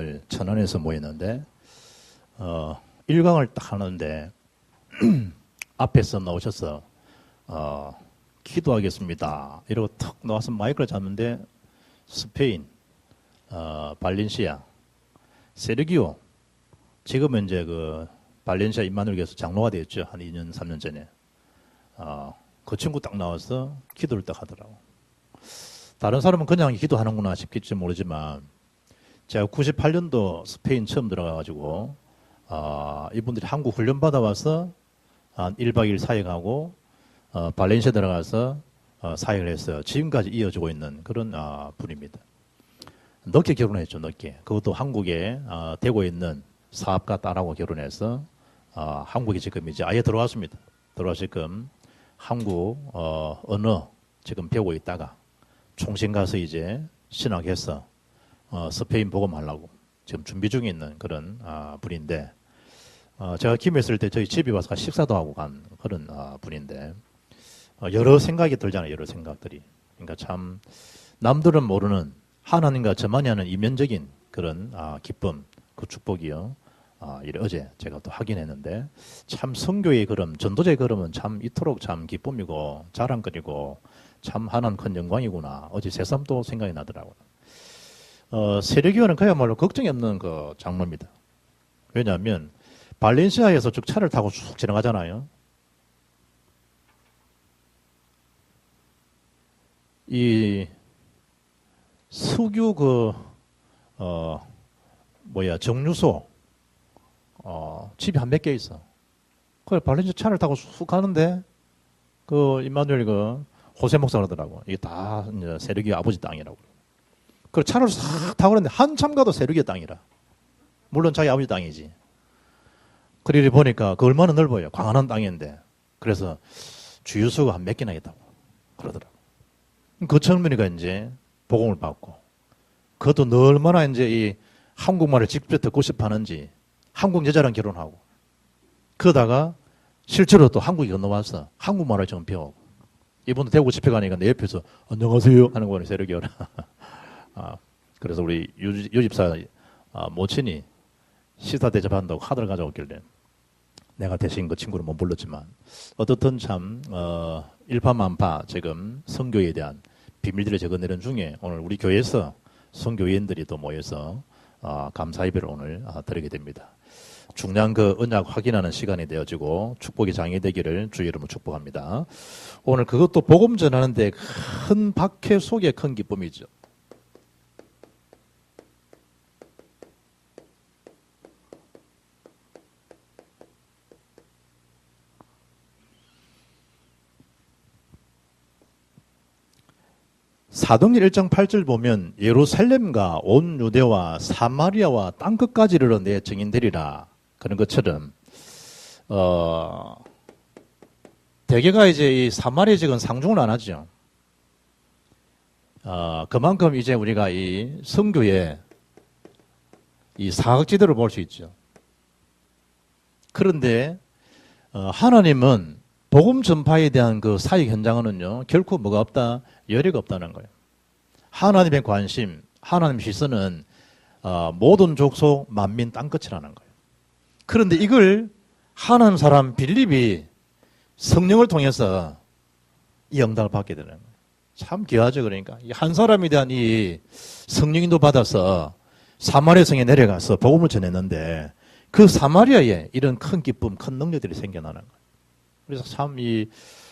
오늘 천안에서 모였는데 1강을 딱 하는데 앞에서 나오셔서 기도하겠습니다 이러고 턱 나와서 마이크를 잡는데 스페인, 발렌시아, 세르기오, 지금은 이제 그 발렌시아 임마누엘 교수 장로가 되었죠. 한 2년 3년 전에 그 친구 딱 나와서 기도를 딱 하더라고. 다른 사람은 그냥 기도하는구나 싶겠지 모르지만 제가 98년도 스페인 처음 들어가가지고 이분들이 한국 훈련 받아와서 한 1박 2일 사역하고 발렌시아 들어가서 사역을 했어요. 지금까지 이어지고 있는 그런 분입니다. 늦게 결혼했죠. 늦게. 그것도 한국에 되고 있는 사업가 딸하고 결혼해서 한국에 지금 이제 아예 들어왔습니다. 들어와 지금 한국 언어 지금 배우고 있다가 총신 가서 이제 신학해서 스페인 복음하려고 지금 준비 중에 있는 그런 분인데 제가 김했을 때 저희 집에 와서 식사도 하고 간 그런 분인데 여러 생각이 들잖아요. 여러 생각들이. 그러니까 참 남들은 모르는 하나님과 저만이 하는 이면적인 그런 기쁨, 그 축복이요. 어제 제가 또 확인했는데 참 선교의 걸음, 전도자의 걸음은 참 이토록 참 기쁨이고 자랑거리고 참 하나님 큰 영광이구나. 어제 새삼 또 생각이 나더라고요. 세례교회는 그야말로 걱정이 없는 그 장로입니다. 왜냐하면 발렌시아에서 쭉 차를 타고 쭉 지나가잖아요. 이 석유 정류소 집이 한 몇 개 있어. 그래 발렌시아 차를 타고 쑥 가는데 그 임마누엘 그 호세 목사 그러더라고. 이게 다 이제 세르기오 아버지 땅이라고. 그 차를 싹 타고 그러는데 한참 가도 세르기오 땅이라. 물론 자기 아버지 땅이지. 그리 보니까 그 얼마나 넓어요. 광활한 땅인데. 그래서 주유소가 한 몇 개나 있다고 그러더라고. 그 젊은이가 이제 복음을 받고 그것도 얼마나 이제 이 한국말을 직접 듣고 싶어 하는지 한국 여자랑 결혼하고 그러다가 실제로 또 한국에 건너와서 한국말을 좀 배우고 이분도 대구 집회 가니까 내 옆에서 안녕하세요 하는 거는 세르기오라. 그래서 우리 유집사 모친이 시사 대접한다고 카드를 가져왔길래 내가 대신 그 친구를 못 불렀지만 어떻든 참 일파만파 지금 선교에 대한 비밀들을 적어내는 중에 오늘 우리 교회에서 선교위원들이 또 모여서 감사 예배를 오늘 드리게 됩니다. 중요한 그 언약 확인하는 시간이 되어지고 축복의 장이 되기를 주의 이름으로 축복합니다. 오늘 그것도 복음 전하는데 큰 박해 속에 큰 기쁨이죠. 사도행전 1장 8절 보면 예루살렘과 온 유대와 사마리아와 땅끝까지 이르러 내 증인되리라 그런 것처럼 대개가 이제 이 사마리아 지역은 상중을 안 하죠. 그만큼 이제 우리가 이 선교의 이 사각지대를 볼 수 있죠. 그런데 하나님은 복음 전파에 대한 그 사역 현장은요 결코 뭐가 없다? 열의가 없다는 거예요. 하나님의 관심, 하나님의 시선은 모든 족속 만민 땅끝이라는 거예요. 그런데 이걸 하나님 사람 빌립이 성령을 통해서 이 영광을 받게 되는 거예요. 참 귀하죠. 그러니까 한 사람에 대한 이 성령인도 받아서 사마리아 성에 내려가서 복음을 전했는데 그 사마리아에 이런 큰 기쁨, 큰 능력들이 생겨나는 거예요. 그래서 참 이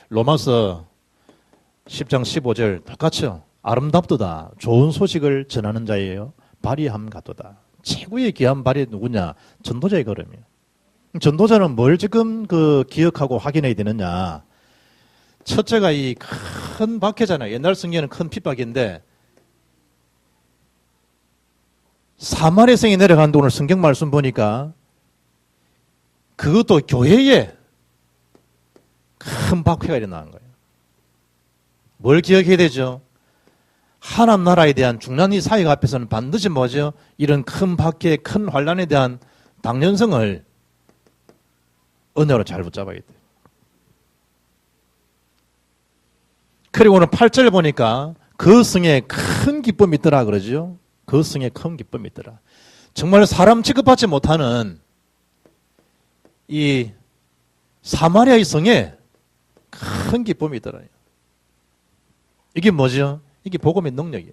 로마서 10장 15절 똑같죠. 아름답도다. 좋은 소식을 전하는 자예요. 발이함 같도다. 최고의 귀한 발이 누구냐? 전도자의 걸음이에요. 전도자는 뭘 지금 기억하고 확인해야 되느냐? 첫째가 이 큰 박해잖아요. 옛날 성경에는 큰 핍박인데 사마리아 성에 내려가는데 오늘 성경 말씀 보니까 그것도 교회에 큰 박해가 일어나는 거예요. 뭘 기억해야 되죠? 하나님 나라에 대한 중요한 이 사역 앞에서는 반드시 뭐죠? 이런 큰 박해, 큰 환란에 대한 당연성을 은혜로 잘 붙잡아야 돼요. 그리고 오늘 8절 보니까 그 성에 큰 기쁨이 있더라 그러죠. 그 성에 큰 기쁨이 있더라. 정말 사람 취급받지 못하는 이 사마리아의 성에 큰 기쁨이 있더라요. 이게 뭐죠? 이게 복음의 능력이에요.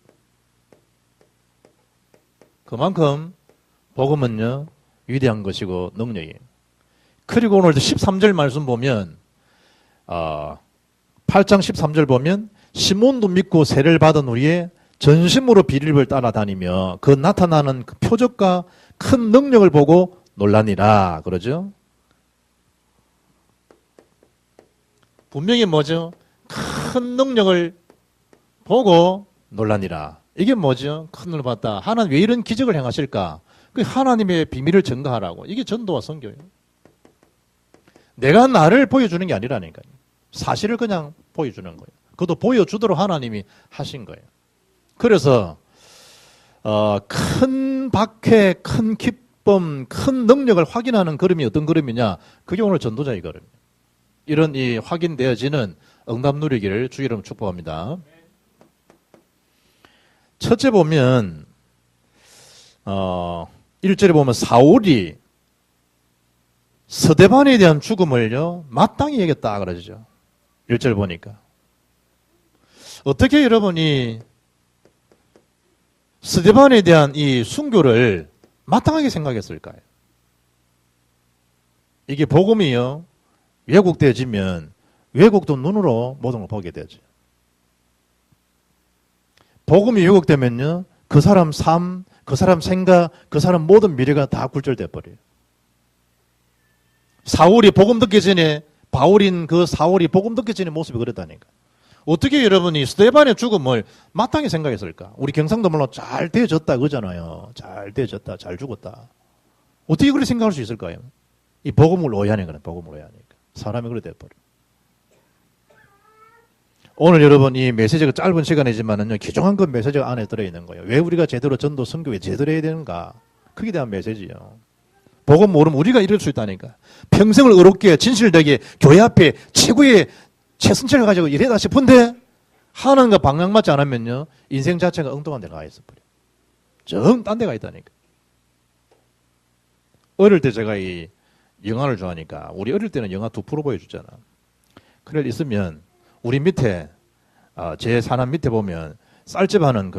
그만큼 복음은요 위대한 것이고 능력이에요. 그리고 오늘 13절 말씀 보면 8장 13절 보면 시몬도 믿고 세례를 받은 후에 전심으로 비리를 따라다니며 그 나타나는 그 표적과 큰 능력을 보고 놀라니라 그러죠. 분명히 뭐죠? 큰 능력을 보고 놀라니라. 이게 뭐죠? 큰 능력을 봤다. 하나님 왜 이런 기적을 행하실까? 그 하나님의 비밀을 증거하라고. 이게 전도와 선교예요. 내가 나를 보여주는 게 아니라니까요. 사실을 그냥 보여주는 거예요. 그것도 보여주도록 하나님이 하신 거예요. 그래서 큰 박해, 큰 기쁨, 큰 능력을 확인하는 걸음이 어떤 걸음이냐? 그게 오늘 전도자의 걸음이에요. 이런 이 확인되어지는 응답 누리기를 주 이름 축복합니다. 첫째 보면 1절에 보면 사울이 스데반에 대한 죽음을요 마땅히 여겼다 그러죠. 1절 보니까 어떻게 여러분이 스데반에 대한 이 순교를 마땅하게 생각했을까요? 이게 복음이요 왜곡되어지면 왜곡도 눈으로 모든 걸 보게 되죠. 복음이 왜곡되면요 그 사람 삶, 그 사람 생각, 그 사람 모든 미래가 다 굴절돼 버려요. 사울이 복음 듣기 전에 바울인 그 사울이 복음 듣기 전에 모습이 그랬다니까. 어떻게 여러분이 스데반의 죽음을 마땅히 생각했을까? 우리 경상도 말로 잘 되어졌다 그러잖아요. 잘 되어졌다, 잘 죽었다. 어떻게 그렇게 생각할 수 있을까요? 이 복음을 오해하니까, 복음을 오해하니까. 사람이 그래 돼버려. 오늘 여러분 이 메시지가 짧은 시간이지만은요, 귀중한 그 메시지가 안에 들어있는 거예요. 왜 우리가 제대로 전도, 선교에 제대로 해야 되는가? 그게 대한 메시지요. 복음 모르면 우리가 이럴 수 있다니까. 평생을 의롭게, 진실되게, 교회 앞에 최고의 최선체를 가지고 일해다 싶은데, 하나님과 방향 맞지 않으면요, 인생 자체가 엉뚱한 데 가 있어버려. 정 딴 데 가 있다니까. 어릴 때 제가 이 영화를 좋아하니까, 우리 어릴 때는 영화 2% 보여주잖아. 그래 있으면, 우리 밑에, 제 사남 밑에 보면, 쌀집 하는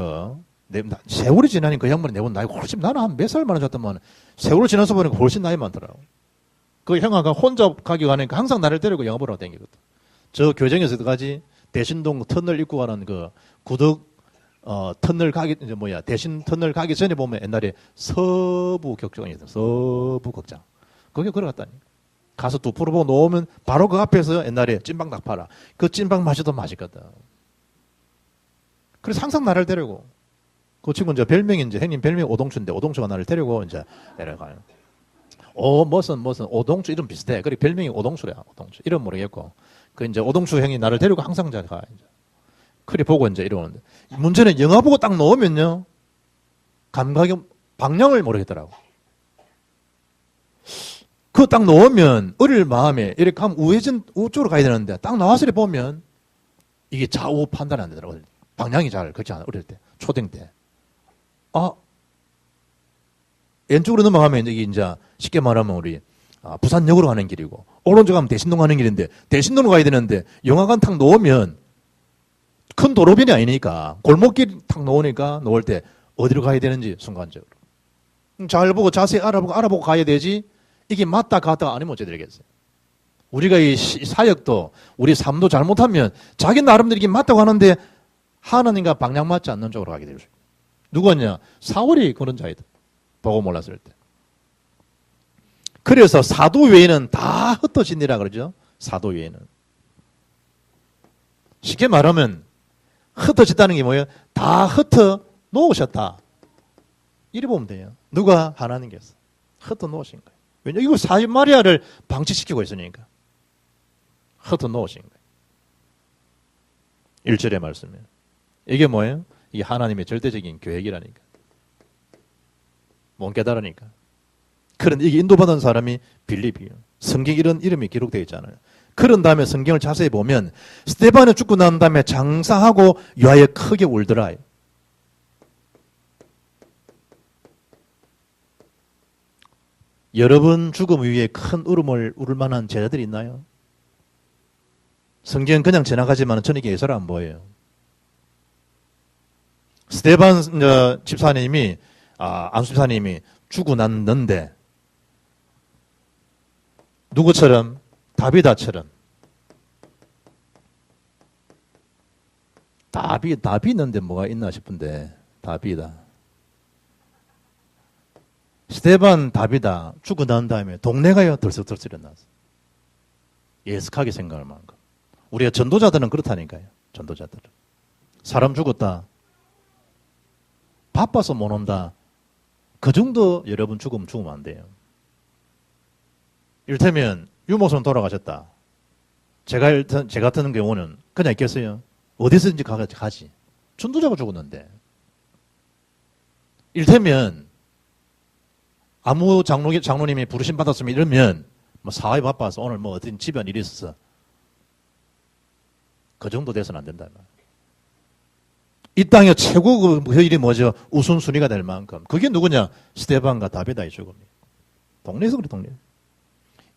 세월이 지나니 그 양반이 내보다 나이가 훨씬, 나는 한 몇 살 많아 졌더만, 세월이 지나서 보니까 훨씬 나이 많더라고. 그 형아가 혼자 가기 가니까 항상 나를 데리고 영화 보러 다니거든. 저 교정에서까지 대신동 터널 입구 가는 그 구덕, 터널 대신 터널 가기 전에 보면 옛날에 서부 격정이 있어요. 서부 극장. 거기 걸어갔다니. 가서 2% 보고 놓으면 바로 그 앞에서 옛날에 찐빵 닭 팔아. 그 찐빵 맛이 더 맛있거든. 그래서 항상 나를 데리고. 그 친구 이제 별명이 이제 형님 별명이 오동추인데 오동추가 나를 데리고 이제 내려가요. 무슨 오동추 이름 비슷해. 그래 별명이 오동추래. 오동추. 이름 모르겠고. 그 이제 오동추 형이 나를 데리고 항상 잘 가. 이제. 그래 보고 이제 이러는데 문제는 영화 보고 딱 놓으면요. 감각이 방향을 모르겠더라고. 그거 딱 놓으면 어릴 마음에 이렇게 하면 우쪽으로 가야 되는데 딱 나와서 보면 이게 좌우 판단이 안 되더라고요. 방향이 잘 그렇지 않아. 어릴 때. 초등 때. 왼쪽으로 넘어가면 이게 이제 쉽게 말하면 우리 부산역으로 가는 길이고 오른쪽 가면 대신동 가는 길인데 대신동으로 가야 되는데 영화관 탁 놓으면 큰 도로변이 아니니까 골목길 탁 놓을 때 어디로 가야 되는지 순간적으로 잘 보고 자세히 알아보고 가야 되지 이게 맞다 갔다 아니면 어째 되겠어요. 우리가 이 사역도 우리 삶도 잘못하면 자기 나름대로 이게 맞다고 하는데 하나님과 방향 맞지 않는 쪽으로 가게 되죠. 누구냐? 사울이 그런 자이다. 보고 몰랐을 때. 그래서 사도 외에는 다 흩어지니라 그러죠. 사도 외에는. 쉽게 말하면 흩어졌다는 게 뭐예요? 다 흩어 놓으셨다. 이래 보면 돼요. 누가? 하나님께서 흩어 놓으신 거예요. 왜냐? 이거 사마리아를 방치시키고 있으니까. 흩어 놓으신 거예요. 1절의 말씀이에요. 이게 뭐예요? 이게 하나님의 절대적인 계획이라니까. 못 깨달으니까. 그런 이게 인도받은 사람이 빌립이에요. 성경에 이런 이름이 기록되어 있잖아요. 그런 다음에 성경을 자세히 보면 스데반이 죽고 난 다음에 장사하고 요하여 크게 울더라. 여러분 죽음 위에 큰 울음을 울을 만한 제자들이 있나요? 성경은 그냥 지나가지만 저는 이게 예사를 안 보여요. 스데반 집사님이 안수 집사님이 죽고 났는데 누구처럼? 다비다처럼. 답이 있는데 뭐가 있나 싶은데 답이다. 스데반 답이다. 죽고 난 다음에 동네가요 들썩들썩 일어났어. 예습하게 생각할 만큼. 우리가 전도자들은 그렇다니까요. 전도자들은. 사람 죽었다. 바빠서 못 온다. 그 정도 여러분 죽으면 안 돼요. 이를테면 유목선 돌아가셨다. 제가 같은 경우는 그냥 있겠어요. 어디서든지 가지. 전도자가 죽었는데. 이를테면 아무 장로님이 부르심 받았으면 이러면 뭐 사회 바빠서 오늘 뭐 어떤 집안 일이 있어서 그 정도 돼서는 안 된다. 이 땅의 최고 그 일이 뭐죠? 우선순위가 될 만큼. 그게 누구냐? 스데반과 다비다의 죽음이에요. 동네에서 그래, 동네.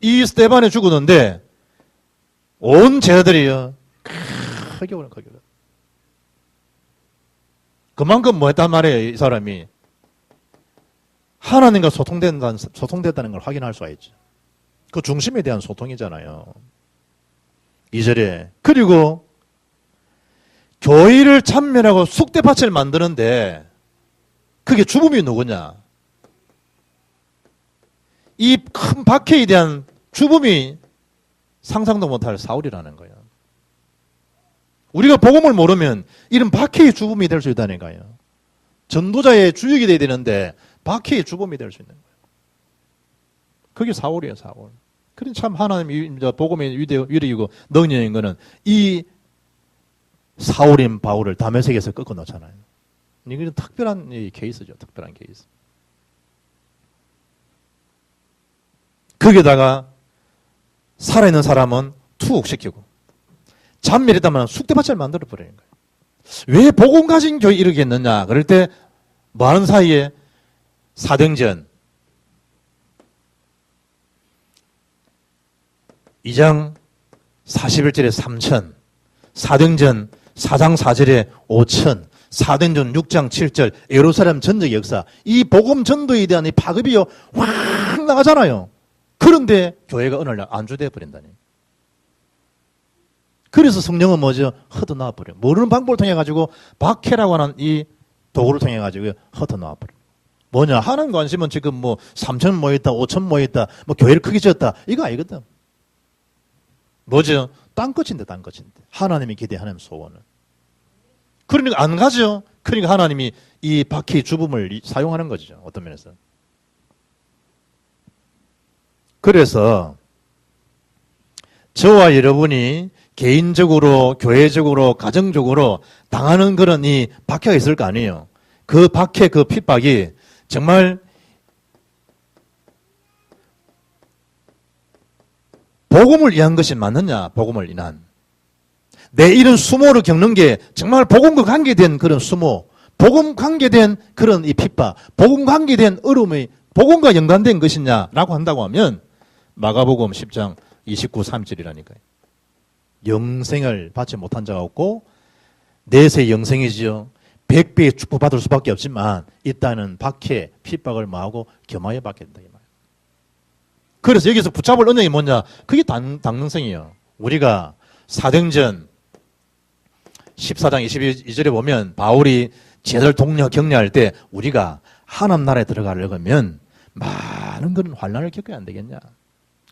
이 스데반이 죽었는데 온 제자들이요. 크게 울어. 그만큼 뭐 했단 말이에요, 이 사람이. 하나님과 소통됐다는 걸 확인할 수가 있죠. 그 중심에 대한 소통이잖아요. 2절에 그리고 교회를 참멸하고 쑥대밭을 만드는데 그게 주범이 누구냐? 이 큰 박해에 대한 주범이 상상도 못할 사울이라는 거예요. 우리가 복음을 모르면 이런 박해의 주범이 될 수 있다니까요. 전도자의 주역이 돼야 되는데 박해의 주범이 될 수 있는 거예요. 그게 사울이에요, 사울. 그런 참 하나님 복음의 위력이고 능력인 거는 이 사울인 바울을 다메섹에서 꺾어 놓잖아요. 이건 특별한 케이스죠. 특별한 케이스. 거기다가 살아있는 사람은 투옥시키고 잔멸했다면 쑥대밭을 만들어버리는 거예요. 왜 복음 가진 교회 이러겠느냐? 그럴 때 많은 사이에 사도행전 2장 41절에 3천, 사도행전 4장 4절에 5천, 사도행전 6장 7절 예루살렘 전적 역사, 이 복음 전도에 대한 이 파급이요 확 나가잖아요. 그런데 교회가 어느 날 안주돼 버린다니. 그래서 성령은 뭐죠? 흩어놔 버려. 모르는 방법을 통해 가지고 박해라고 하는 이 도구를 통해 가지고 흩어놔 버려. 뭐냐? 하는 관심은 지금 뭐 3천 모였다, 5천 모였다, 뭐 교회를 크게 지었다 이거 아니거든. 뭐죠? 땅끝인데. 하나님이 기대하는 소원은. 그러니까 안 가죠. 그러니까 하나님이 이 박해의 주범을 사용하는 거죠. 어떤 면에서. 그래서 저와 여러분이 개인적으로, 교회적으로, 가정적으로 당하는 그런 이 박해가 있을 거 아니에요. 그 박해, 그 핍박이 정말 복음을 위한 것이 맞느냐? 복음을 인한. 내 이런 수모를 겪는 게 정말 복음과 관계된 그런 수모, 복음 관계된 그런 이 핍박, 복음 관계된 어려움이 복음과 연관된 것이냐라고 한다고 하면 마가복음 10장 29, 30절이라니까요. 영생을 받지 못한 자가 없고 내세 영생이지요. 100배의 축복받을 수밖에 없지만 일단은 박해, 핍박을 뭐하고 겸하여 받게 된다. 그래서 여기서 붙잡을 언약이 뭐냐? 그게 당능성이에요. 우리가 사도행전 14장 22절에 보면 바울이 제자들 동료 격려할 때 우리가 하나님 나라에 들어가려면 많은 그런 환난을 겪어야 안 되겠냐?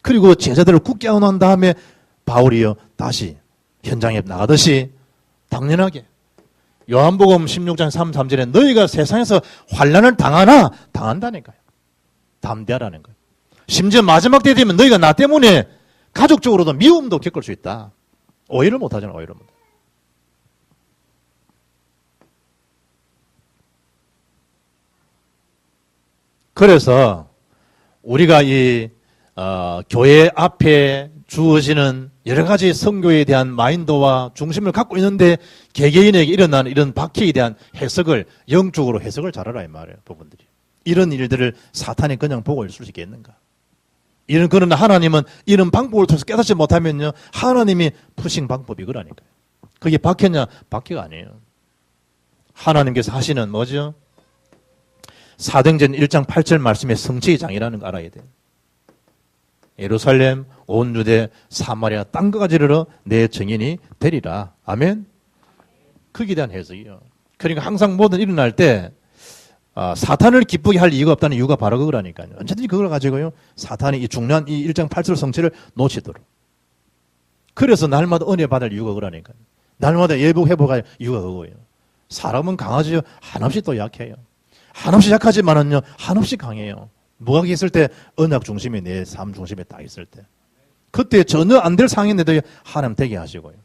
그리고 제자들을 굳게 안은 다음에 바울이요 다시 현장에 나가듯이 당연하게 요한복음 16장 3절에 너희가 세상에서 환난을 당한다니까요. 담대하라는 거예요. 심지어 마지막 때 되면 너희가 나 때문에 가족적으로도 미움도 겪을 수 있다. 오해를 못하잖아. 오해를 못. 그래서 우리가 이 교회 앞에 주어지는 여러 가지 선교에 대한 마인드와 중심을 갖고 있는데 개개인에게 일어나는 이런 박해에 대한 해석을 영적으로 해석을 잘하라 이 말이에요. 부분들이. 이런 일들을 사탄이 그냥 보고 있을 수 있겠는가? 그러나 하나님은 이런 방법을 통해서 깨닫지 못하면요, 하나님이 푸신 방법이 그러니까요. 그게 박혀냐? 박혀가 아니에요. 하나님께서 하시는 뭐죠? 사도행전 1장 8절 말씀의 성취의 장이라는 거 알아야 돼요. 예루살렘, 온 유대, 사마리아 땅끝까지 이르러 내 증인이 되리라. 아멘? 거기에 대한 해석이요. 그러니까 항상 뭐든 일어날 때 사탄을 기쁘게 할 이유가 없다는 이유가 바로 그거라니까요. 언제든지 그걸 가지고요, 사탄이 이 중요한 이 1장 8절 성취를 놓치도록. 그래서 날마다 은혜 받을 이유가 그러니까요. 날마다 회복할 이유가 그거예요. 사람은 강하지요, 한없이 또 약해요. 한없이 약하지만은요, 한없이 강해요. 뭐가 있을 때 언약 중심이 내 삶 중심에 딱 있을 때, 그때 전혀 안 될 상황인데도 하나님 되게 하시고요.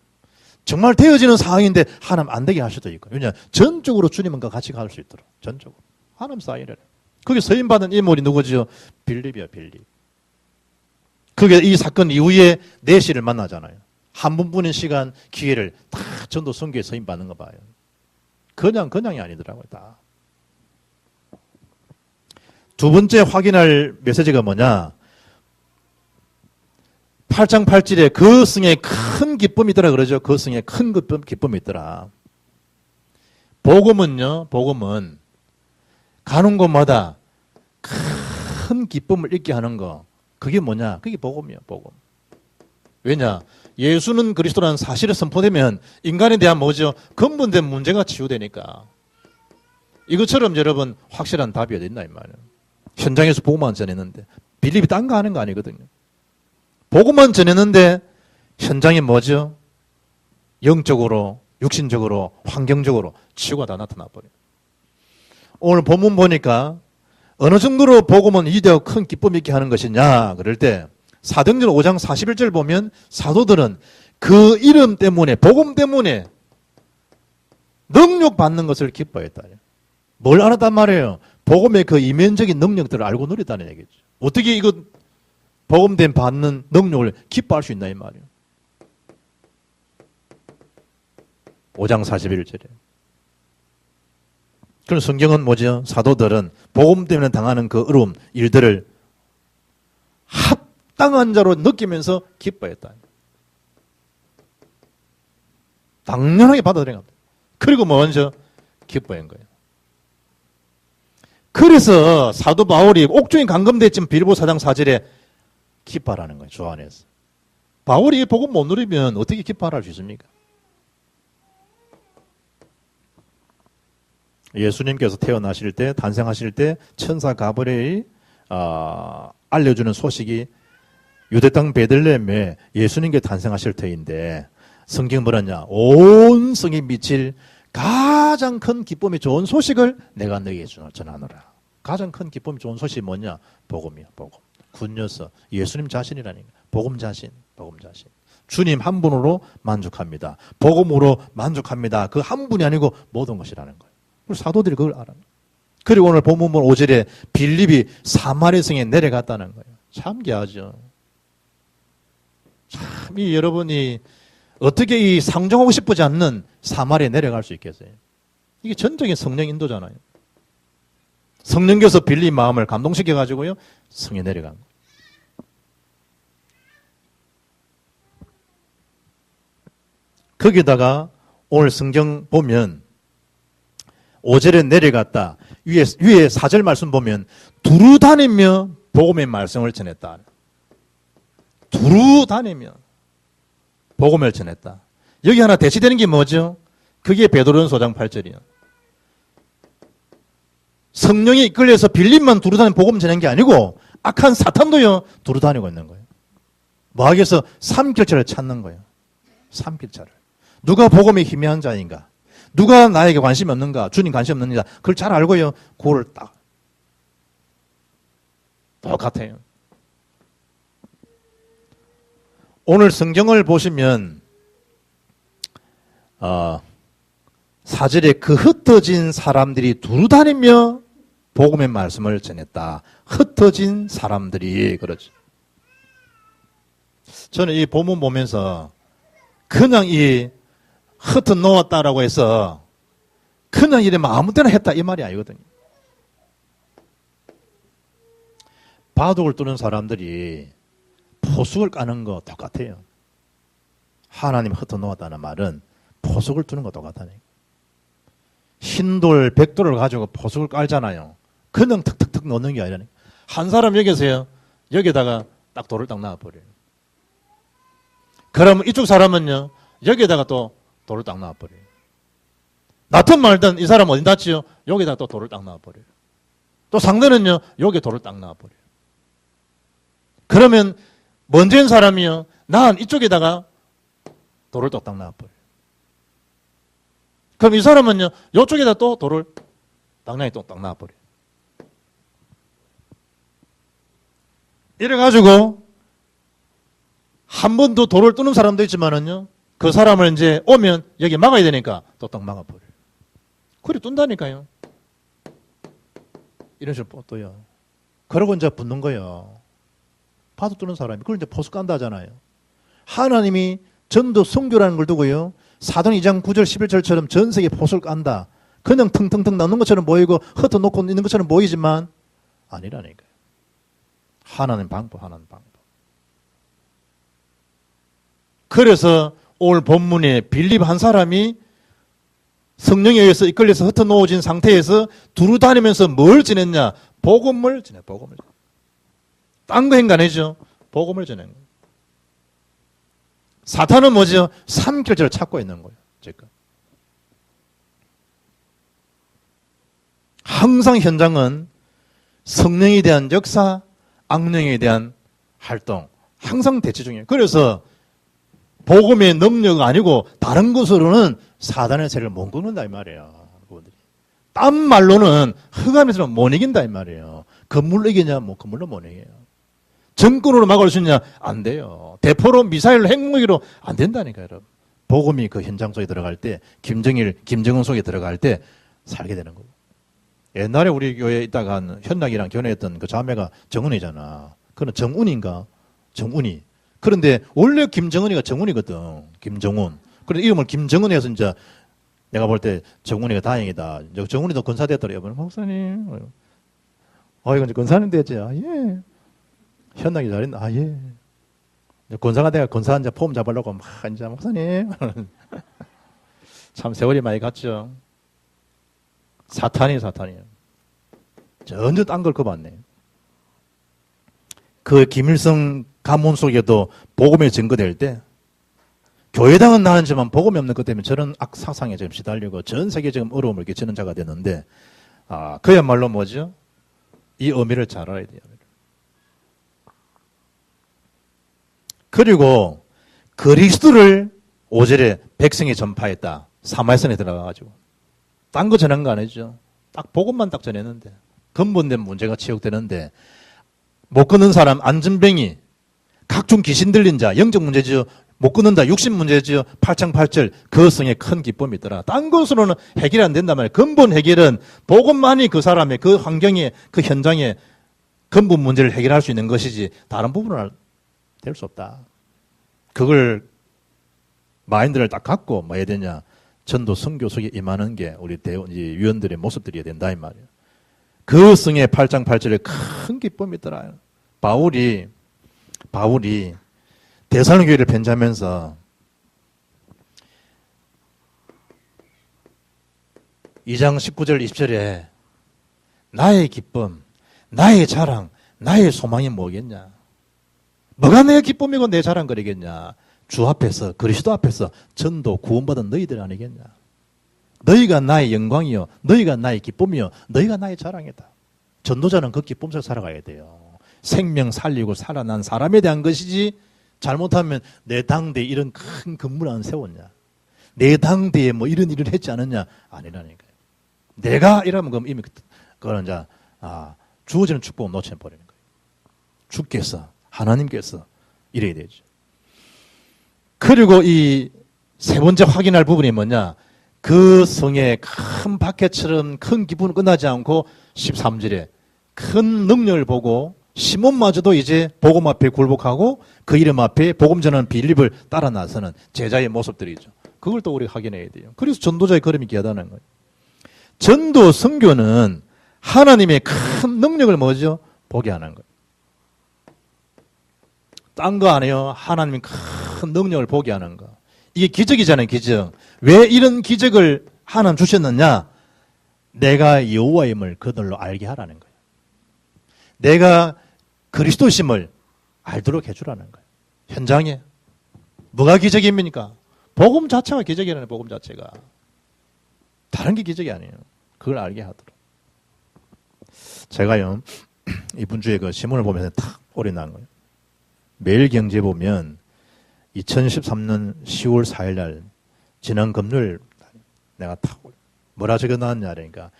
정말 되어지는 상황인데 하나님 안 되게 할 수도 있고. 왜냐, 전적으로 주님과 같이 갈 수 있도록. 전적으로 하나님 사이를. 그게 서임받은 인물이 누구죠? 빌립이야, 빌립. 그게 이 사건 이후에 내시를 만나잖아요. 한 분뿐인 시간 기회를 다 전도 선교에 서임받는 거 봐요. 그냥이 아니더라고요. 다. 두 번째 확인할 메시지가 뭐냐? 8장 8절에 그 승에 큰 기쁨이 있더라 그러죠. 그 승에 큰 기쁨이 있더라. 복음은요, 복음은 가는 곳마다 큰 기쁨을 잊게 하는 거. 그게 뭐냐? 그게 복음이야, 복음. 왜냐? 예수는 그리스도라는 사실이 선포되면 인간에 대한 뭐죠? 근본된 문제가 치유되니까. 이것처럼 여러분 확실한 답이 어디 있나 이 말이에요. 현장에서 복음만 전했는데 빌립이 딴 거 하는 거 아니거든요. 복음만 전했는데 현장에 뭐죠? 영적으로, 육신적으로, 환경적으로 치유가 다 나타나 버려요. 오늘 본문 보니까 어느 정도로 복음은 위대하고 큰 기쁨 있게 하는 것이냐 그럴 때 사도행전 5장 41절 보면 사도들은 그 이름 때문에, 복음 때문에 능력 받는 것을 기뻐했다. 뭘 알았단 말이에요? 복음의 그 이면적인 능력들을 알고 누렸다는 얘기죠. 어떻게 이거 복음된 받는 능력을 기뻐할 수 있나 이 말이에요. 5장 41절에. 그럼 성경은 뭐죠? 사도들은 복음 때문에 당하는 그 어려움, 일들을 합당한 자로 느끼면서 기뻐했다. 당연하게 받아들인 겁니다. 그리고 먼저 기뻐한 거예요. 그래서 사도 바울이 옥중에 감금됐지만 빌보 4장 4절에 기뻐하라는 거예요. 주 안에서. 바울이 복음 못 누리면 어떻게 기뻐할 수 있습니까? 예수님께서 태어나실 때, 탄생하실 때 천사 가브리엘이 알려주는 소식이 유대 땅 베들레헴에 예수님께 탄생하실 터인데 성경 뭐라냐? 온 성이 미칠 가장 큰 기쁨이 좋은 소식을 내가 너희에게 전하노라. 가장 큰 기쁨이 좋은 소식이 뭐냐? 복음이야, 복음. 굿뉴스. 예수님 자신이라니까. 복음 자신, 복음 자신. 주님 한 분으로 만족합니다. 복음으로 만족합니다. 그 한 분이 아니고 모든 것이라는 거예요. 그리고 사도들이 그걸 알아요. 그리고 오늘 본문 5절에 빌립이 사마리아 성에 내려갔다는 거예요. 참 귀하죠. 참, 이 여러분이 어떻게 이 상종하고 싶지 않는 사마리아에 내려갈 수 있겠어요? 이게 전적인 성령 인도잖아요. 성령께서 빌립 마음을 감동시켜가지고요, 성에 내려간 거예요. 거기다가 오늘 성경 보면 5절에 내려갔다. 위에 4절 말씀 보면 두루 다니며 복음의 말씀을 전했다. 두루 다니며 복음을 전했다. 여기 하나 대치되는 게 뭐죠? 그게 베드로전서 5장 8절이요. 성령이 이끌려서 빌립만 두루 다니는 복음 전한 게 아니고 악한 사탄도요 두루 다니고 있는 거예요. 뭐 하기 위해서 삼킬자를 찾는 거예요. 삼킬자를. 누가 복음에 희미한 자인가? 누가 나에게 관심이 없는가? 주님 관심 없는가? 그걸 잘 알고요. 그걸 딱 똑같아요. 오늘 성경을 보시면 4절에 그 흩어진 사람들이 두루 다니며 복음의 말씀을 전했다. 흩어진 사람들이 그러죠. 저는 이 본문 보면서 그냥 이 흩어 놓았다라고 해서 그냥 이러면 아무 때나 했다 이 말이 아니거든요. 바둑을 두는 사람들이 포숙을 까는 거 똑같아요. 하나님 흩어놓았다는 말은 포숙을 두는 거 똑같다니까. 흰돌, 백돌을 가지고 포숙을 깔잖아요. 그냥 툭툭툭 넣는 게 아니라니까. 한 사람 여기 계세요. 여기다가 딱 돌을 딱 놔버려요. 그러면 이쪽 사람은요, 여기에다가 또 돌을 딱 놔버려요. 놔든 말든 이 사람 어디 놨지요? 여기다가 또 돌을 딱 놔버려요. 또 상대는요, 여기에 돌을 딱 놔버려요. 그러면 먼저 인 사람이요, 난 이쪽에다가 돌을 또 딱 놔버려요. 그럼 이 사람은요, 이쪽에다 또 돌을 당연히 또 딱 놔버려요. 이래가지고 한 번 더 돌을 뜨는 사람도 있지만은요, 그 사람을 이제 오면 여기 막아야 되니까 또 딱 막아버려요. 그래 뜬다니까요. 이런 식으로 또요. 그러고 이제 붙는 거예요. 파도 뜨는 사람이. 그걸 이제 포수 깐다 하잖아요. 하나님이 전도 성교라는 걸 두고요, 사도행 2장 9절 11절처럼 전 세계에 포수를 깐다. 그냥 腾腾腾 넣는 것처럼 보이고 흩어놓고 있는 것처럼 보이지만 아니라니까요. 하나님 방법, 하나님 방법. 그래서 오늘 본문에 빌립 한 사람이 성령에 의해서 이끌려서 흩어놓아진 상태에서 두루 다니면서 뭘 지냈냐? 복음을 지내, 복음을. 딴 거 행간해죠. 복음을 지낸 거예요. 사탄은 뭐죠? 삼킬절을 찾고 있는 거예요. 지금. 항상 현장은 성령에 대한 역사, 악령에 대한 활동, 항상 대치 중이에요. 그래서 복음의 능력 아니고 다른 것으로는 사단의 세를 못 끊는다 이 말이에요. 딴 말로는 흑암에서는 못 이긴다 이 말이에요. 건물로 이기냐? 뭐 건물로 못 이겨요. 정권으로 막을 수 있냐? 안 돼요. 대포로 미사일로 핵무기로 안 된다니까요, 여러분. 복음이 그 현장 속에 들어갈 때, 김정일, 김정은 속에 들어갈 때 살게 되는 거고. 옛날에 우리 교회에 있다가 한 현락이랑 결혼했던 그 자매가 정은이잖아. 그는 정운인가? 정운이. 그런데 원래 김정은이가 정운이거든. 김정운. 그런데 이름을 김정은 해서 이제 내가 볼 때 정운이가 다행이다. 정운이도 권사됐더라고요. 목사님. 이건 이제 권사님 됐지. 아, 예. 현락이 잘했나? 아, 예. 권사가 내가 권사 이제 폼 잡으려고 막 이제 목사님. 참 세월이 많이 갔죠. 사탄이에요. 전혀 딴 걸 겁았네. 그 김일성 가문 속에도 복음이 증거될 때 교회당은 나았지만 복음이 없는 것 때문에 저런 악사상에 지금 시달리고 전 세계에 지금 어려움을 끼치는 자가 됐는데, 그야말로 뭐죠? 이 의미를 잘 알아야 돼요. 그리고 그리스도를 5절에 백성이 전파했다. 사마리아선에 들어가가지고. 딴 거 전한 거 아니죠. 딱 복음만 딱 전했는데 근본된 문제가 지적되는데 못 끊는 사람, 안전뱅이, 각종 귀신 들린 자, 영적 문제죠. 못 끊는다, 육신 문제죠. 8장 8절, 그 성에 큰 기쁨이 있더라. 딴 것으로는 해결이 안 된단 말이에요. 근본 해결은 복음만이 그 사람의 그 환경에, 그 현장에 근본 문제를 해결할 수 있는 것이지 다른 부분은 될 수 없다. 그걸 마인드를 딱 갖고 뭐 해야 되냐? 전도 선교 속에 임하는 게 우리 위원들의 모습들이어야 된다 이 말이에요. 그 성에 8장 8절에 큰 기쁨이 있더라. 바울이 데살로니가 교회를 편지하면서 2장 19절 20절에 나의 기쁨, 나의 자랑, 나의 소망이 뭐겠냐? 뭐가 내 기쁨이고 내 자랑거리겠냐? 주 앞에서, 그리스도 앞에서 전도 구원받은 너희들 아니겠냐? 너희가 나의 영광이요, 너희가 나의 기쁨이요, 너희가 나의 자랑이다. 전도자는 그 기쁨 속에 살아가야 돼요. 생명 살리고 살아난 사람에 대한 것이지, 잘못하면 내 당대에 이런 큰 건물 안 세웠냐? 내 당대에 뭐 이런 일을 했지 않았냐? 아니라니까요. 내가 이러면 그럼 이미 그거는 이제 주어지는 축복을 놓쳐버리는 거예요. 주께서, 하나님께서 이래야 되죠. 그리고 이 세 번째 확인할 부분이 뭐냐? 그 성의 큰 박해처럼 큰 기쁨은 끝나지 않고 13절에 큰 능력을 보고 시몬마저도 이제 복음 앞에 굴복하고 그 이름 앞에 복음 전하는 빌립을 따라 나서는 제자의 모습들이죠. 그걸 또 우리가 확인해야 돼요. 그래서 전도자의 걸음이 귀하다는 거예요. 전도, 선교는 하나님의 큰 능력을 뭐죠? 보게 하는 거예요. 딴 거 안 해요. 하나님이 큰 능력을 보게 하는 거. 이게 기적이잖아요, 기적. 왜 이런 기적을 하나님 주셨느냐? 내가 여호와임을 그들로 알게 하라는 거예요. 내가 그리스도심을 알도록 해주라는 거예요. 현장에. 뭐가 기적입니까? 복음 자체가 기적이라는 복음 자체가. 다른 게 기적이 아니에요. 그걸 알게 하도록. 제가요, 이번 주에 그 신문을 보면서 탁 오래 난 거예요. 매일경제 보면 2013년 10월 4일 날, 지난 금요일 내가 탁 뭐라 적어 놨냐, 그러니까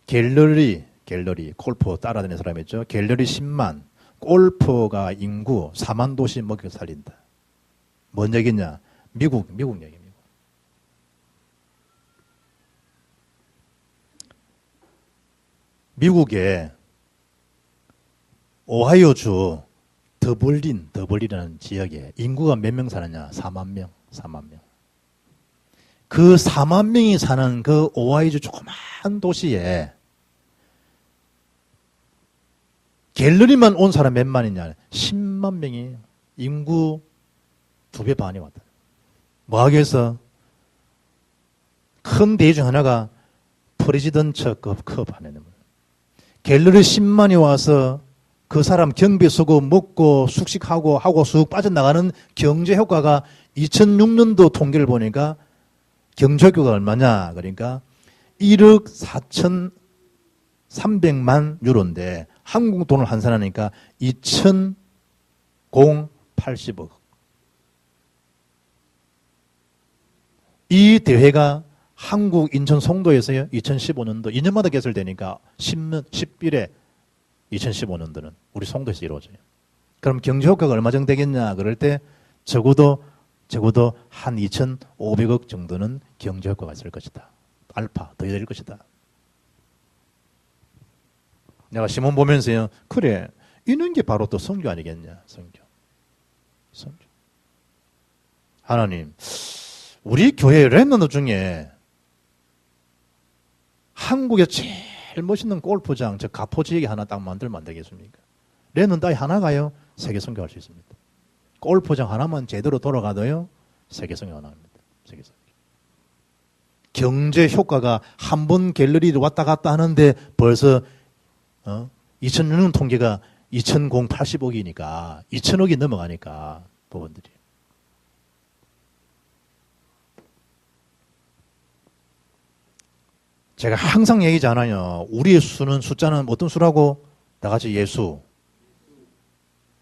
갤러리, 골프 따라다니는 사람 있죠. 갤러리 10만, 골프가 인구 4만 도시 먹여 살린다. 뭔 얘기냐? 미국 얘기입니다. 미국의 오하이오주 더블린이라는 지역에 인구가 몇 명 사느냐? 4만 명. 그 4만 명이 사는 그 오하이오주 조그만 도시에 갤러리만 온 사람 몇 만이냐? 10만 명이 인구 2배 반이 왔다. 뭐 하기 위해서? 큰 대회 중 하나가 프레지던트급 하는 갤러리 10만이 와서 그 사람 경비 쓰고 먹고 숙식하고 하고 쑥 빠져나가는 경제 효과가 2006년도 통계를 보니까 경제 효과가 얼마냐? 그러니까 1억 4,300만 유로인데 한국 돈을 환산하니까 2,080억. 이 대회가 한국 인천 송도에서요, 2015년도 2년마다 개설되니까 10일에 2015년도는 우리 송도에서 이루어져요. 그럼 경제 효과가 얼마 정도 되겠냐? 그럴 때 적어도 한 2,500억 정도는 경제 효과가 있을 것이다. 알파 더 될 것이다. 내가 신문 보면서요, 그래, 이런 게 바로 또 선교 아니겠냐? 선교. 하나님, 우리 교회 랩런트 중에 한국에 제일 멋있는 골프장, 저 가포 지역에 하나 딱 만들면 안 되겠습니까? 랩런트 따위 하나가요, 세계 선교할 수 있습니다. 골프장 하나만 제대로 돌아가도요, 세계 선교 가능합니다. 세계 선교. 경제 효과가 한 번 갤러리를 왔다 갔다 하는데 벌써 2006년 통계가 2,080억이니까 2,000억이 넘어가니까 부분들이. 제가 항상 얘기하잖아요. 우리의 수는 숫자는 어떤 수라고? 다 같이 예수.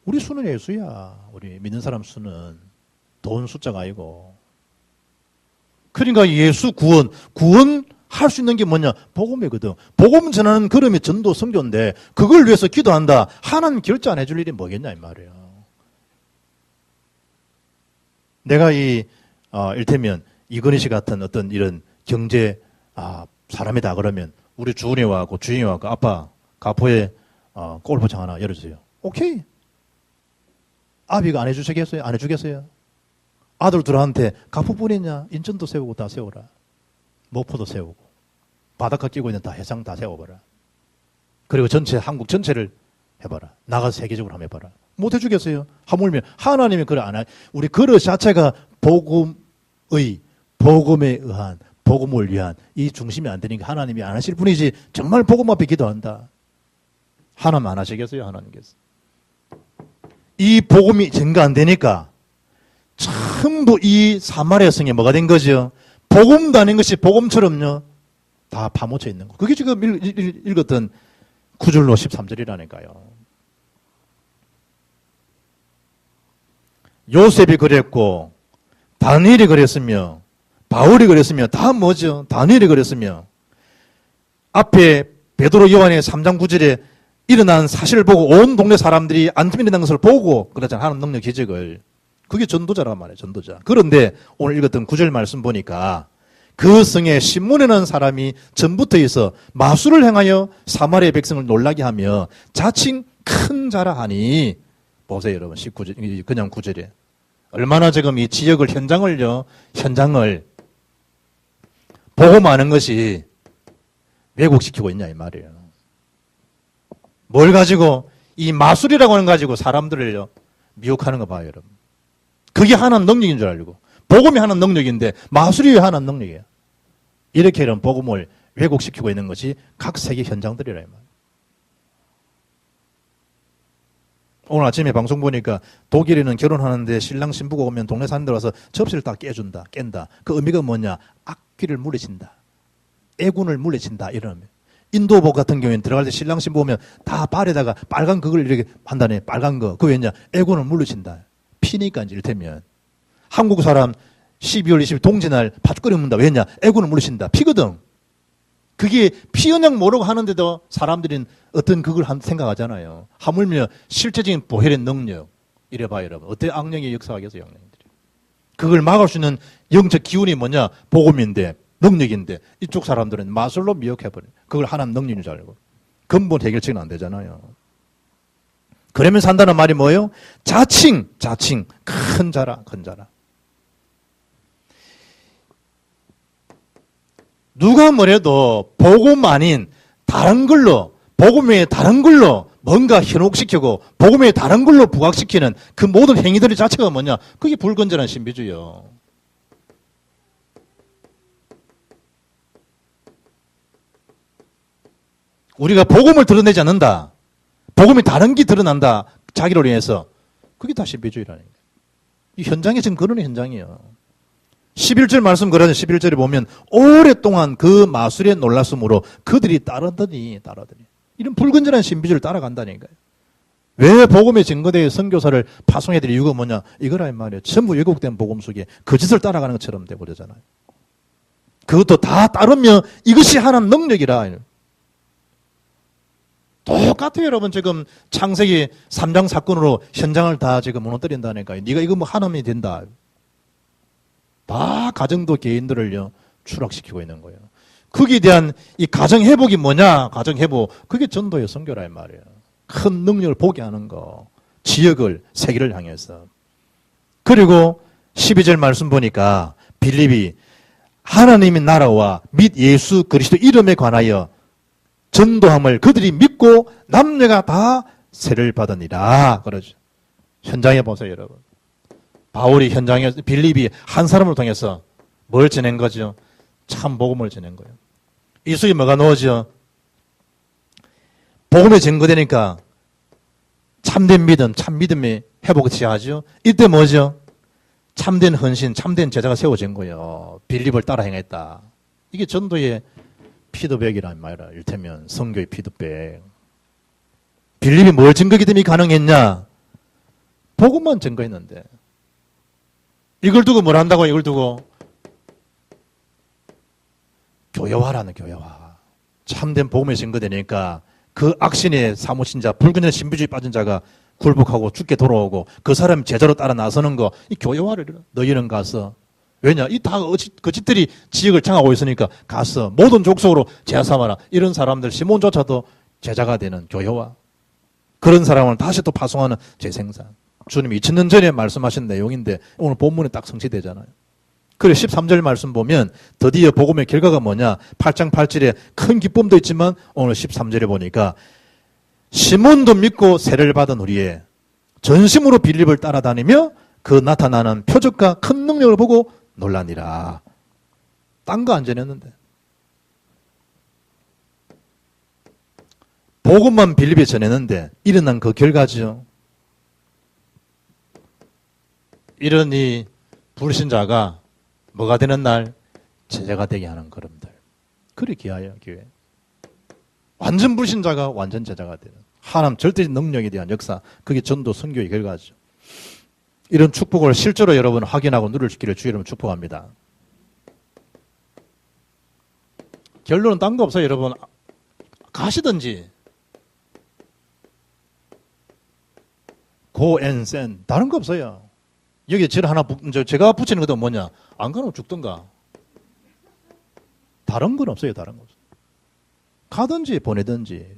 우리 수는 예수야. 우리 믿는 사람 수는 돈 숫자가 아니고. 그러니까 예수 구원할 수 있는 게 뭐냐? 복음이거든. 복음 전하는 걸음이 전도 선교인데 그걸 위해서 기도한다. 하나님 결제 안 해줄 일이 뭐겠냐 이 말이에요. 내가 일테면 이건희 씨 같은 어떤 이런 경제 사람이다 그러면 우리 주은이 와고 주인이 와고 아빠 가포에 골프장 하나 열어주세요. 오케이. 아비가 안 해주시겠어요? 안 해주겠어요? 아들들한테 가포뿐이냐? 인천도 세우고 다 세워라. 목포도 세우고 바닷가 끼고 있는 다 해상 다 세워봐라. 그리고 한국 전체를 해봐라. 나가서 세계적으로 한번 해봐라. 못 해주겠어요? 하물며 하나님이 그래 안 해. 우리 그릇 자체가 복음에 의한 복음을 위한 이 중심이 안 되니까 하나님이 안 하실 뿐이지 정말 복음 앞에 기도한다. 하나님 안 하시겠어요? 하나님께서. 이 복음이 증가 안 되니까 전부 이 사마리아 성에 뭐가 된 거죠? 복음도 아닌 것이 복음처럼요. 다 파묻혀 있는 거. 그게 지금 읽었던 9절로 13절이라니까요. 요셉이 그랬고 다니엘이 그랬으며 바울이 그랬으며 다 뭐죠? 다니엘이 그랬으며 앞에 베드로 요한의 3장 9절에 일어난 사실을 보고 온 동네 사람들이 안심이 일어난 것을 보고 그러잖아요. 하는 능력 기적을. 그게 전도자란 말이에요. 전도자. 그런데 오늘 읽었던 9절 말씀 보니까 그 성에 신문이라는 사람이 전부터 있어 마술을 행하여 사마리아 백성을 놀라게 하며 자칭 큰 자라 하니 보세요 여러분 19절 그냥 9절에 얼마나 지금 이 지역을 현장을 보고마는 것이 왜곡시키고 있냐 이 말이에요. 뭘 가지고 이 마술이라고 하는 거 가지고 사람들을요 미혹하는 거 봐요, 여러분. 그게 하나님 능력인 줄 알고. 복음이 하나님 능력인데 마술이 하나님 능력이에요. 이렇게 이런 복음을 왜곡시키고 있는 것이 각 세계 현장들이라 이 말이에요. 오늘 아침에 방송 보니까 독일에는 결혼하는데 신랑 신부가 오면 동네 사람들 와서 접시를 다 깬다. 그 의미가 뭐냐? 악귀를 물리친다. 애군을 물리친다. 이런 의미. 인도복 같은 경우에는 들어갈 때 신랑 신부 오면 다 발에다가 빨간 그걸 이렇게 한다네. 빨간 거. 그 왜냐? 애군을 물리친다. 피니까 이제 이를테면. 한국 사람 12월 20일 동지날 팥죽거리 먹는다. 왜냐? 애군을 물리친다. 피거든. 그게 피언양 모르고 하는데도 사람들은 어떤 그걸 생각하잖아요. 하물며 실제적인 보혈의 능력. 이래봐요, 여러분. 어때 악령이 역사하겠어요, 악령들이. 그걸 막을 수 있는 영적 기운이 뭐냐? 복음인데, 능력인데, 이쪽 사람들은 마술로 미혹해버려요. 그걸 하나님 능력인 줄 알고. 근본 해결책은 안 되잖아요. 그러면 산다는 말이 뭐예요? 자칭, 큰 자라. 누가 뭐래도 복음 아닌 다른 걸로, 복음 외에 다른 걸로 뭔가 현혹시키고 복음 외에 다른 걸로 부각시키는 그 모든 행위들 자체가 뭐냐? 그게 불건전한 신비주의요. 우리가 복음을 드러내지 않는다. 복음이 다른 게 드러난다. 자기를 위해서. 그게 다 신비주의라는 거예요. 이 현장이 지금 그런 현장이에요. 11절 말씀 그러죠. 11절에 보면 오랫동안 그 마술에 놀랐으므로 그들이 따르더니 이런 불건전한 신비주의를 따라간다니까요. 왜 복음의 증거대의 선교사를 파송해야 될 이유가 뭐냐? 이거라 이 말이에요. 전부 왜곡된 복음 속에 거짓을 따라가는 것처럼 돼버리잖아요. 그것도 다 따르면 이것이 하나님 능력이라. 똑같아요, 여러분. 지금 창세기 3장 사건으로 현장을 다 지금 무너뜨린다니까요. 네가 이거 뭐 하나님이 된다. 다 가정도 개인들을요 추락시키고 있는 거예요. 거기에 대한 이 가정 회복이 뭐냐? 가정 회복. 그게 전도의 선교라 이 말이에요. 큰 능력을 보게 하는 거. 지역을 세계를 향해서. 그리고 12절 말씀 보니까 빌립이 하나님의 나라와 및 예수 그리스도 이름에 관하여 전도함을 그들이 믿고 남녀가 다 세를 받으니라. 그러죠. 현장에 보세요, 여러분. 바울이 현장에 빌립이 한 사람을 통해서 뭘 전한 거죠? 참 복음을 전한 거예요. 이 속에 뭐가 넣어져? 복음에 증거되니까 참된 믿음, 참 믿음이 회복이 취하죠. 이때 뭐죠? 참된 헌신, 참된 제자가 세워진 거예요. 빌립을 따라 행했다. 이게 전도의 피드백이란 말이라. 일테면 성교의 피드백. 빌립이 뭘 증거기 때문에 가능했냐? 복음만 증거했는데. 이걸 두고 뭘 한다고? 이걸 두고 교회화라는 교회화. 참된 복음에 증거되니까 그 악신의 사무친 자, 불근의 신비주의 빠진 자가 굴복하고 죽게 돌아오고 그 사람 제자로 따라 나서는 거, 이 교회화를 너희는 가서. 왜냐? 이 다 거짓들이 지역을 장하고 있으니까 가서 모든 족속으로 제자 삼아라. 이런 사람들 시몬조차도 제자가 되는 교회화. 그런 사람을 다시 또 파송하는 재생산. 주님이 2000년 전에 말씀하신 내용인데 오늘 본문에 딱 성취되잖아요. 그래 13절 말씀 보면 드디어 복음의 결과가 뭐냐? 8장 8절에 큰 기쁨도 있지만 오늘 13절에 보니까 시몬도 믿고 세례를 받은 후에 전심으로 빌립을 따라다니며 그 나타나는 표적과 큰 능력을 보고 놀라니라. 딴 거 안 전했는데. 복음만 빌립에 전했는데 일어난 그 결과죠. 이런 이 불신자가 뭐가 되는 날? 제자가 되게 하는 걸음들. 그리 귀하여 교회. 완전 불신자가 완전 제자가 되는 하나님 절대적 능력에 대한 역사. 그게 전도 선교의 결과죠. 이런 축복을 실제로 여러분 확인하고 누릴 수 있기를 주의 이름으로 축복합니다. 결론은 딴 거 없어요, 여러분. 가시든지 go and send. 다른 거 없어요. 여기 절 하나 제가 붙이는 것도 뭐냐? 안 가면 죽든가. 다른 건 없어요. 다른 거 없어요. 가든지 보내든지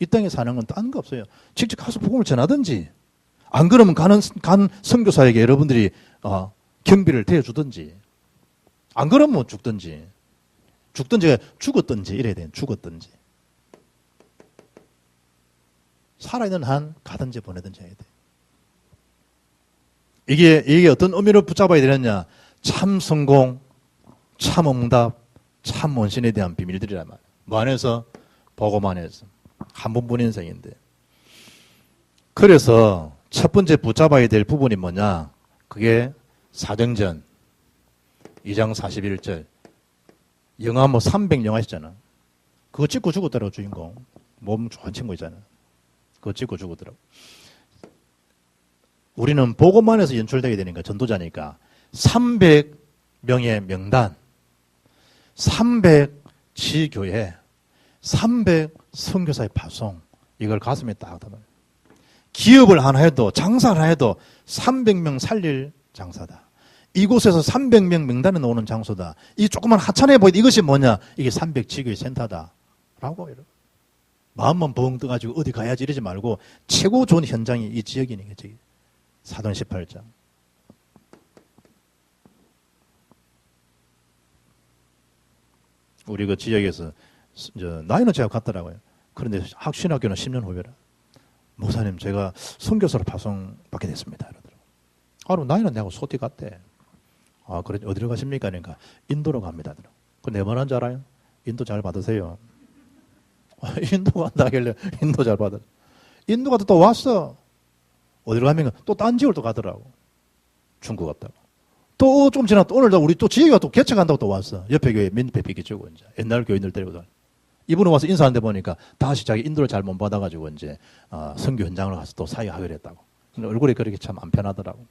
이 땅에 사는 건 딴 거 없어요. 직접 가서 복음을 전하든지 안 그러면 간 선교사에게 여러분들이 경비를 대주든지 안 그러면 뭐 죽든지 죽었든지 이래야 돼. 죽었든지 살아있는 한 가든지 보내든지 해야 돼. 이게 어떤 의미를 붙잡아야 되느냐? 참 성공, 참 응답, 참 원신에 대한 비밀들이란 말이에요. 뭐 안에서? 복음 안에서. 한 번뿐 인생인데. 그래서 첫 번째 붙잡아야 될 부분이 뭐냐? 그게 사정전 2장 41절. 영화 뭐 300영화 있잖아. 그거 찍고 죽었더라고, 주인공. 몸 좋은 친구 있잖아. 그거 찍고 죽었더라고. 우리는 복음만에서 연출되게 되니까, 전도자니까 300명의 명단, 300 지교회, 300 선교사의 파송, 이걸 가슴에 딱 담아요. 기업을 하나 해도, 장사를 하나 해도 300명 살릴 장사다. 이곳에서 300명 명단에 나오는 장소다. 이 조그만 하찮아 보이는 이것이 뭐냐? 이게 300 지교회 센터다. 라고 이러고. 마음만 벙 떠가지고 어디 가야지 이러지 말고 최고 좋은 현장이 이 지역이니, 그치? 사도행 18장. 우리 그 지역에서, 나이는 제가 같더라고요. 그런데 신학교는 10년 후배라. 목사님, 제가 선교사로 파송받게 됐습니다. 이러더라고요. 그럼 나이는 내하고 소띠 같대. 아, 그래, 어디로 가십니까? 그러니까, 인도로 갑니다. 그 내 말 한 줄 알아요? 인도 잘 받으세요. 인도 간다 하길래, 인도 잘 받아. 인도 가도 또 왔어. 어디로 가면 또 딴 지역을 또 가더라고. 중국 갔다고. 또 좀 지나 또 오늘 우리 또 지역에 또 개척한다고 또 왔어. 옆에 교회 민폐 비키주고 이제 옛날 교인들 데리고 다니. 이분은 와서 인사하는데 보니까 다시 자기 인도를 잘 못 받아가지고 이제 선교 현장으로 가서 또 사역하기로 했다고. 근데 얼굴이 그렇게 참 안 편하더라고.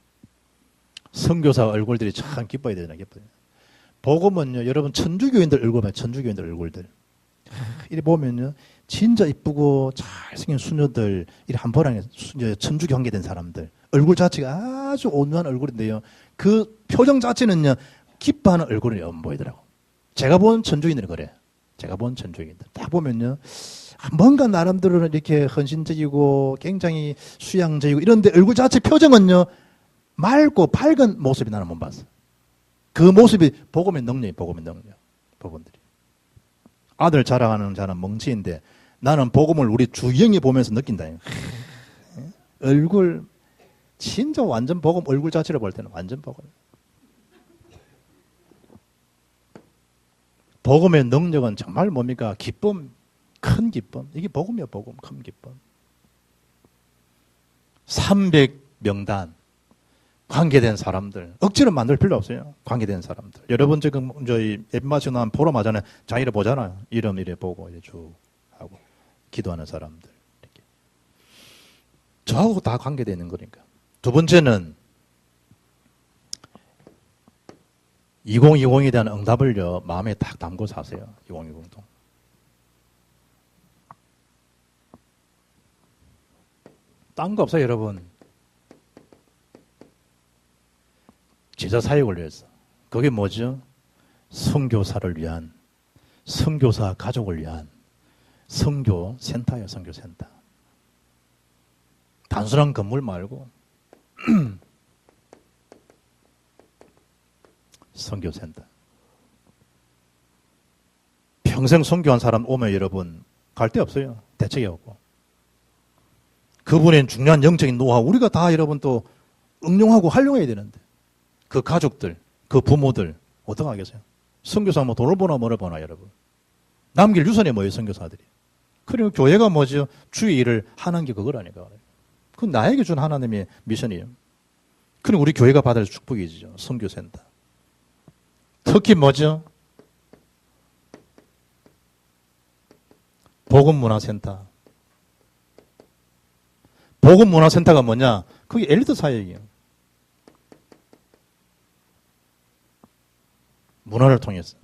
선교사 얼굴들이 참 기뻐야 되나 기뻐요. 복음은요, 여러분 천주교인들 얼굴 봐요. 천주교인들 얼굴들. 이래 보면요, 진짜 이쁘고 잘생긴 수녀들, 이래 한 번에 천주교 관계된 사람들 얼굴 자체가 아주 온유한 얼굴인데요, 그 표정 자체는요 기뻐하는 얼굴이 안 보이더라고. 제가 본 천주교인들은 그래. 제가 본 천주교인들 딱 보면요, 뭔가 나름대로는 이렇게 헌신적이고 굉장히 수양적이고 이런데 얼굴 자체 표정은요 맑고 밝은 모습이 나는 못 봤어. 그 모습이 복음의 능력이 복음의 능력. 복음들이. 아들 자랑하는 자는 멍치인데 나는 복음을 우리 주영이 보면서 느낀다. 얼굴 진짜 완전 복음, 얼굴 자체를 볼 때는 완전 복음. 복음의 능력은 정말 뭡니까? 기쁨, 큰 기쁨. 이게 복음이야, 복음, 큰 기쁨. 300명단 관계된 사람들, 억지로 만들 필요 없어요. 관계된 사람들. 여러분 지금 저희 엠마시나 포럼 하잖아요. 자기를 보잖아요. 이름 이래 보고 이제 쭉 하고 기도하는 사람들. 이렇게. 저하고 다 관계되는 거니까. 두 번째는 2020에 대한 응답을요 마음에 딱 담고 사세요. 2020도. 딴 거 없어요, 여러분. 제자 사역을 위해서. 그게 뭐죠? 선교사를 위한, 선교사 가족을 위한 선교 센터예요, 선교 센터. 단순한 건물 말고 선교 센터. 평생 선교한 사람 오면 여러분 갈 데 없어요. 대책이 없고. 그분의 중요한 영적인 노하우 우리가 다 여러분 또 응용하고 활용해야 되는데 그 가족들, 그 부모들 어떻게 하겠어요? 선교사 뭐 돈을 버나 뭐를 버나 여러분. 남길 유산이 뭐예요, 선교사들이. 그리고 교회가 뭐죠? 주의 일을 하는 게 그거라니까. 그건 나에게 준 하나님의 미션이에요. 그리고 우리 교회가 받을 축복이죠. 선교센터. 특히 뭐죠? 복음문화센터. 복음문화센터가 뭐냐? 그게 엘리트 사역이에요. 문화를 통해서.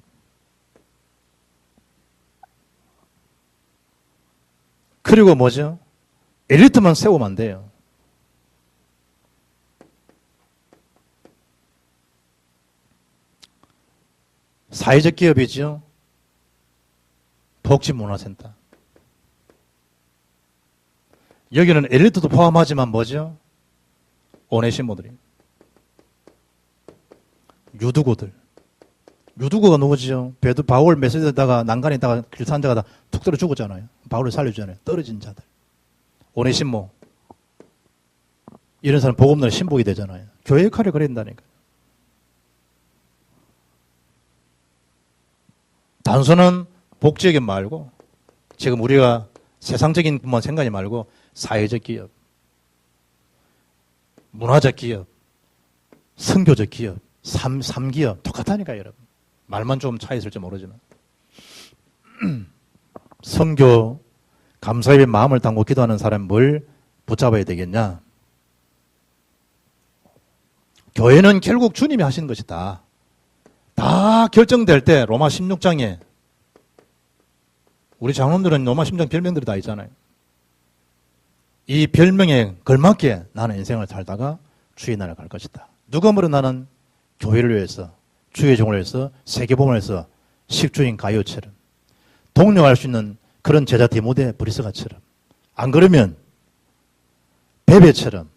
그리고 뭐죠? 엘리트만 세우면 안 돼요. 사회적 기업이죠. 복지문화센터. 여기는 엘리트도 포함하지만 뭐죠? 오네시모들이. 유두고들. 유두고가 누구지요? 베드 바울 메시지에다가 난간에 있다가 길산자가 툭 떨어 죽었잖아요. 바울을 살려주잖아요. 떨어진 자들. 오네시모. 이런 사람 복음날 신복이 되잖아요. 교회 역할을 그래야 된다니까. 단순한 복지적인 말고 지금 우리가 세상적인 것만 생각하지 말고 사회적 기업, 문화적 기업, 선교적 기업, 삼기업 똑같다니까요, 여러분. 말만 좀 차이 있을지 모르지만. 선교, 감사의 마음을 담고 기도하는 사람은 뭘 붙잡아야 되겠냐? 교회는 결국 주님이 하신 것이다. 다 결정될 때 로마 16장에 우리 장로들은 로마 16장 별명들이 다 있잖아요. 이 별명에 걸맞게 나는 인생을 살다가 주의 나라를 갈 것이다. 누가 뭐래 나는 교회를 위해서, 주의 종을 위해서, 세계복음을 위해서 식주인 가이오처럼 동력할 수 있는 그런 제자 디모데 브리스가처럼, 안 그러면 베베처럼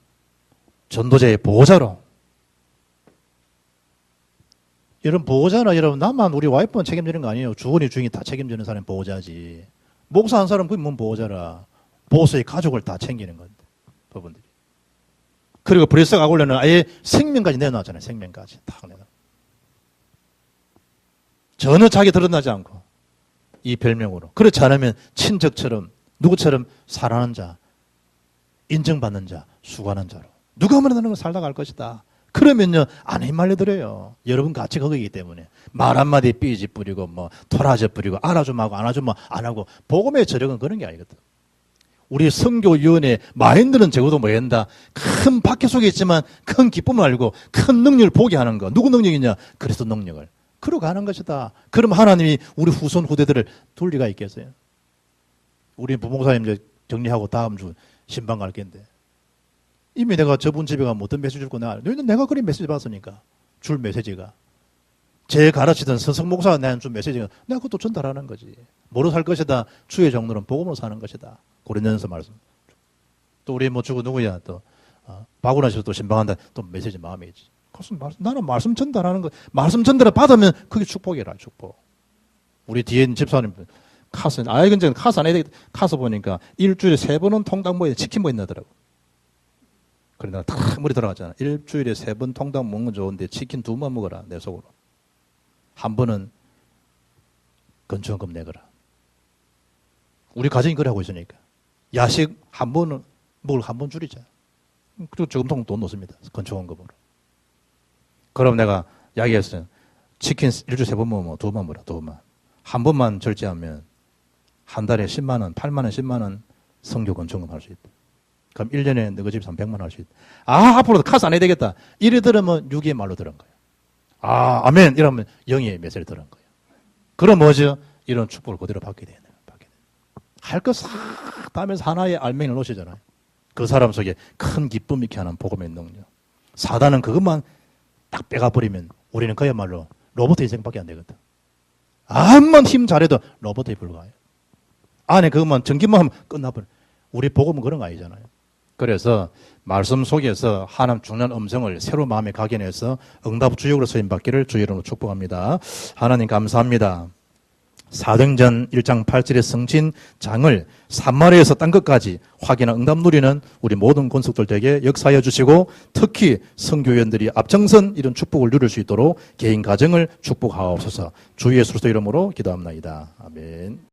전도자의 보호자로, 이런 보호자나 여러분, 나만 우리 와이프만 책임지는 거 아니에요. 주원이 주인이 다 책임지는 사람이 보호자지. 목사 한 사람 그게 뭔 보호자라. 보호자의 가족을 다 챙기는 건데, 부분들이. 그리고 브리스가 아굴레는 아예 생명까지 내놓았잖아요. 생명까지 다 내놔. 전혀 자기 드러나지 않고 이 별명으로. 그렇지 않으면 친척처럼 누구처럼 사랑하는 자, 인정받는 자, 수고하는 자로 누가 말하는 걸 살다 갈 것이다. 그러면요 안 휘말려드려요. 여러분 같이 거기기 때문에 말 한마디 삐지 뿌리고 뭐 토라져 뿌리고 알아주면 하고 안 해주면 안 하고. 복음의 저력은 그런 게 아니거든. 우리 선교위원회 마인드는 적어도 뭐 한다. 큰 박해 속에 있지만 큰 기쁨을 알고 큰 능력을 보게 하는 거. 누구 능력이냐? 그리스도 능력을. 그러고 가는 것이다. 그럼 하나님이 우리 후손 후대들을 둘 리가 있겠어요? 우리 부목사님 이제 정리하고 다음 주 신방 갈 건데 이미 내가 저분 집에 가면 어떤 메시지 줄 거냐. 내가 그런 메시지 받았으니까 줄 메시지가 제 가르치던 서석 목사가 내는 준 메시지가 내가 그것도 전달하는 거지. 뭐로 살 것이다. 주의 정도는 복음으로 사는 것이다. 고린도전서 말씀. 또 우리 뭐 주고 누구야 또 박운하 씨도 또 신방한다. 또 메시지 마음에 있지. 나는 말씀 전달하는 거. 말씀 전달을 받으면 그게 축복이라. 축복. 우리 뒤에 있는 집사님 카스 근데 카스 안 해야 되겠다. 카스 보니까 일주일에 3번은 통닭 먹어야 치킨 먹는다더라고. 그래 내가 탁 머리 들어갔잖아. 일주일에 3번 통닭 먹는 건 좋은데 치킨 2번 먹어라. 내 속으로. 한 번은 건축원금 내거라. 우리 가정이 그래 하고 있으니까. 야식 한 번은 먹을 한 번 줄이자. 그리고 저금통 돈 넣습니다. 건축원금으로. 그럼 내가 이야기했어요. 치킨 일주일에 3번 먹으면 2번 먹어라. 2번. 한 번만 절제하면 한 달에 10만 원, 8만 원, 10만 원 성교 건축금 할 수 있다. 그럼 1년에 너희 집에서 100만 원 할 수 있다. 앞으로도 카스 안 해야 되겠다. 이래 들으면 6의 말로 들은 거예요. 아멘. 이러면 0의 메시지를 들은 거예요. 그럼 뭐죠? 이런 축복을 그대로 받게 되는 거예요. 할 거 싹 다 하면서 하나의 알맹이를 놓으시잖아요. 그 사람 속에 큰 기쁨 있게 하는 복음의 능력. 사단은 그것만 딱 빼가버리면 우리는 그야말로 로봇 인생밖에 안 되거든. 암만 힘 잘해도 로봇에 불과해요. 안에 그것만 전기만 하면 끝나버려. 우리 복음은 그런 거 아니잖아요. 그래서 말씀 속에서 하나님 중요한 음성을 새로 마음에 각인해서 응답 주역으로 쓰임받기를 주의 이름으로 축복합니다. 하나님 감사합니다. 사도행전 1장 8절의 성신장을 산마리아에서 딴 것까지 확인한 응답 누리는 우리 모든 권속들 되게 역사하여 주시고 특히 선교위원들이 앞장선 이런 축복을 누릴 수 있도록 개인 가정을 축복하옵소서. 주 예수 그리스도 이름으로 기도합니다. 아멘.